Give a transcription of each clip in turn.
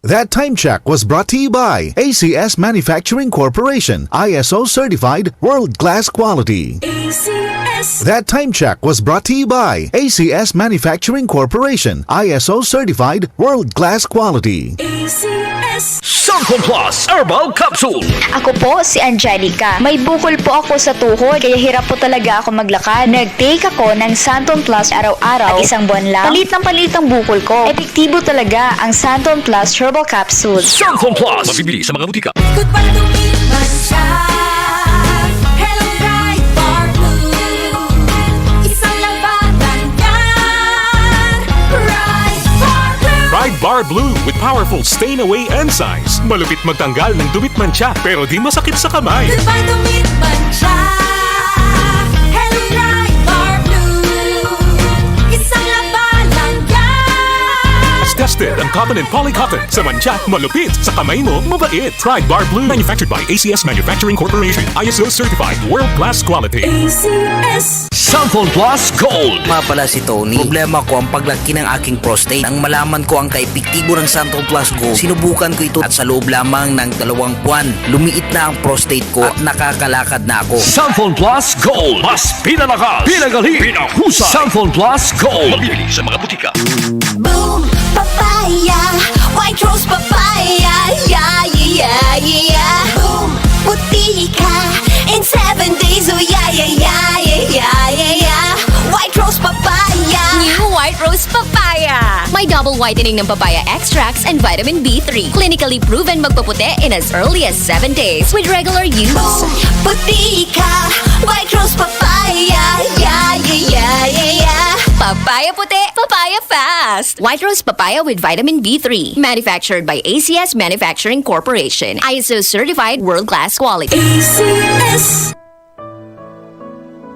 That time check was brought to you by ACS Manufacturing Corporation, ISO certified world-class quality. ACS. That time check was brought to you by ACS Manufacturing Corporation, ISO certified world-class quality. ACS. Santon Plus Herbal Capsule. Ako po si Angelica. May bukol po ako sa tuhod, kaya hirap po talaga ako maglakad. Nag-take ako ng Santon Plus araw-araw at isang buwan lang. Palit ang bukol ko. Epektibo talaga ang Santon Plus Herbal Capsule. Santon Plus. Mabibili sa mga butika. Good para lumipas siya. Hello, Bright Bar Blue. Isang labanan yan. Bright Bar Blue. Pride Bar Blue with powerful stain-away enzymes. Malupit magtanggal ng dumit mancha pero di masakit sa kamay. Good para lumipas siya. Hello, Bright Bar Blue. Isang labanan yan. As tested ang cotton and polycotton. Sa mancha, malupit. Sa kamay mo, mabait. Pride Bar Blue. Manufactured by ACS Manufacturing Corporation. ISO certified world-class quality. ACS. Santon Plus Gold. Nga pala si Tony. Problema ko ang paglaki ng aking prostate. Nang malaman ko ang kaepektibo ng Santon Plus Gold, sinubukan ko ito at sa loob lamang ng 2 buwan, lumiit na ang prostate ko at nakakalakad na ako. Santon Plus Gold. Mas pinalakas, pinagaling, pinahusay. Santon Plus Gold. Mabibili sa mga butika. Boom, papaya, white rose papaya, yeah, yeah, yeah. Boom, puti ka in 7 days, oh yeah, yeah, yeah, yeah, yeah, yeah. White rose papaya. New White Rose Papaya. May double whitening ng papaya extracts and vitamin B3. Clinically proven magpaputi in as early as 7 days with regular use. Boom, puti ka, white rose papaya, yeah, yeah, yeah, yeah, yeah. Papaya puti, papaya fast. White Rose Papaya with vitamin B3. Manufactured by ACS Manufacturing Corporation. ISO certified world-class quality. ACS.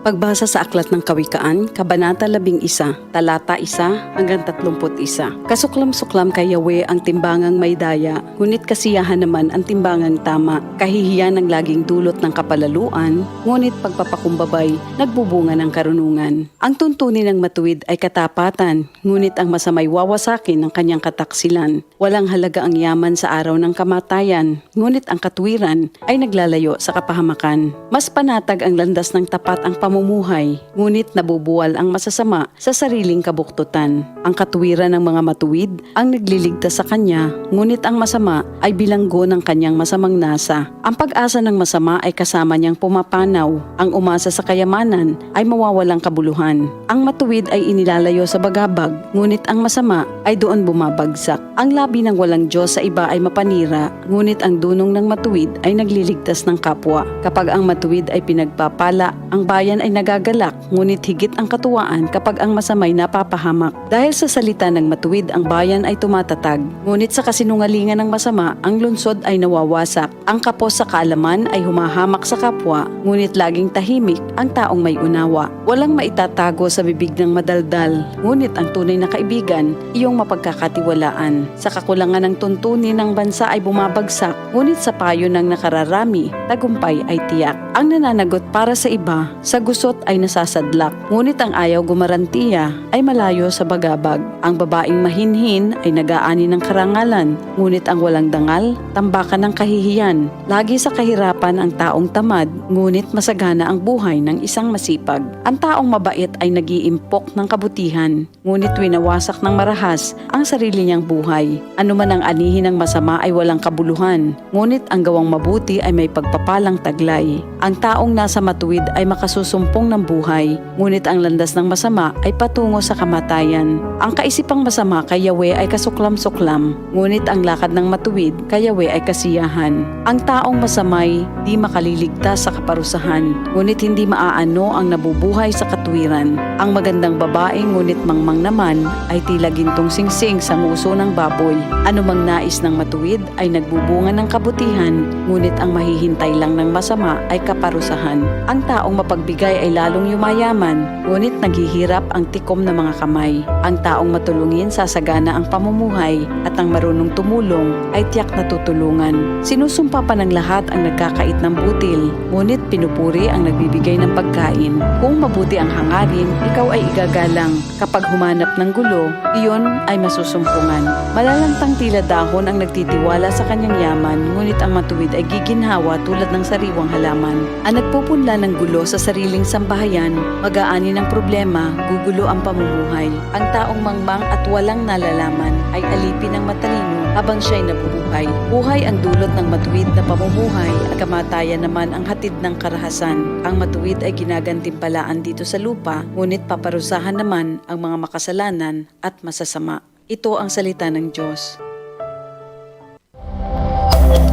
Pagbasa sa Aklat ng Kawikaan, Kabanata 11, Talata 1 hanggang 31. Kasuklam-suklam kay Yahweh ang timbangang may daya, ngunit kasiyahan naman ang timbangang tama. Kahihiyan ang laging dulot ng kapalaluan, ngunit pagpapakumbabay, nagbubunga ng karunungan. Ang tuntunin ng matuwid ay katapatan, ngunit ang masamay wawasakin ng kanyang kataksilan. Walang halaga ang yaman sa araw ng kamatayan, ngunit ang katwiran ay naglalayo sa kapahamakan. Mas panatag ang landas ng tapat ang pamumuhay, ngunit nabubuwal ang masasama sa sariling kabuktutan. Ang katwiran ng mga matuwid ang nagliligtas sa kanya, ngunit ang masama ay bilanggo ng kanyang masamang nasa. Ang pag-asa ng masama ay kasama niyang pumapanaw. Ang umasa sa kayamanan ay mawawalang kabuluhan. Ang matuwid ay inilalayo sa bagabag, ngunit ang masama ay doon bumabagsak. Ang labi ng walang Diyos sa iba ay mapanira, ngunit ang dunong ng matuwid ay nagliligtas ng kapwa. Kapag ang matuwid ay pinagpapala, ang bayan ay nagagalak, ngunit higit ang katuwaan kapag ang masamay napapahamak. Dahil sa salita ng matuwid, ang bayan ay tumatatag, ngunit sa kasinungalingan ng masama, ang lungsod ay nawawasak. Ang kapos sa kaalaman ay humahamak sa kapwa, ngunit laging tahimik ang taong may unawa. Walang maitatago sa bibig ng madaldal, ngunit ang tunay na kaibigan, iyong mapagkakatiwalaan. Sa kakulangan ng tuntunin ng bansa ay bumabagsak, ngunit sa payo ng nakararami, tagumpay ay tiyak. Ang nananagot para sa iba, sa gusot ay nasasadlak, ngunit ang ayaw gumarantiya ay malayo sa bagabag. Ang babaeng mahinhin ay nag-aani ng karangalan, ngunit ang walang dangal, tambakan ng kahihiyan. Lagi sa kahirapan ang taong tamad, ngunit masagana ang buhay ng isang masipag. Ang taong mabait ay nag-iimpok ng kabutihan, ngunit winawasak ng marahas ang sarili niyang buhay. Anuman ang anihin ng masama ay walang kabuluhan, ngunit ang gawang mabuti ay may pagpapalang taglay. Ang taong nasa matuwid ay makasusumpong ng buhay, ngunit ang landas ng masama ay patungo sa kamatayan. Ang kaisipang masama kay Yahweh ay kasuklam-suklam, ngunit ang lakad ng matuwid kay Yahweh ay kasiyahan. Ang taong masamay di makaliligtas sa kaparusahan, ngunit hindi maaano ang nabubuhay sa katwiran. Ang magandang babae ngunit mangmang naman ay tila gintong singsing sa nguso ng baboy. Anumang nais ng matuwid ay nagbubunga ng kabutihan, ngunit ang mahihintay lang ng masama ay kaparusahan. Ang taong mapagbigay bigay ay lalong yumayaman, ngunit naghihirap ang tikom ng mga kamay. Ang taong matulungin sasagana ang pamumuhay at ang marunong tumulong ay tiyak na tutulungan. Sinusumpa pa ng lahat ang nagkakait ng butil, ngunit pinupuri ang nagbibigay ng pagkain. Kung mabuti ang hangarin, ikaw ay igagalang. Kapag humanap ng gulo, iyon ay masusumpungan. Malalantang tila dahon ang nagtitiwala sa kanyang yaman, ngunit ang matuwid ay giginhawa tulad ng sariwang halaman. Ang nagpupunla ng gulo sa sariling sambahayan, mag-aani ng problema, gugulo ang pamumuhay. Ang taong mangmang at walang nalalaman ay alipin ng matalino habang siya'y nabubuhay. Buhay ang dulot ng matuwid na pamumuhay at kamatayan naman ang hatid ng karahasan. Ang matuwid ay ginagantimpalaan dito sa lupa, ngunit paparusahan naman ang mga makasalanan at masasama. Ito ang salita ng Diyos.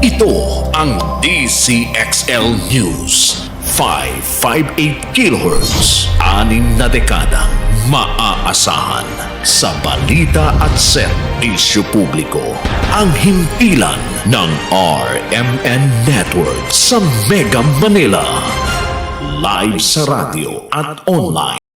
Ito ang DCXL News. 558 kHz. 6 na dekadang maaasahan sa balita at serbisyo publiko. Ang himpilan ng RMN Network sa Mega Manila. Live sa radyo at online.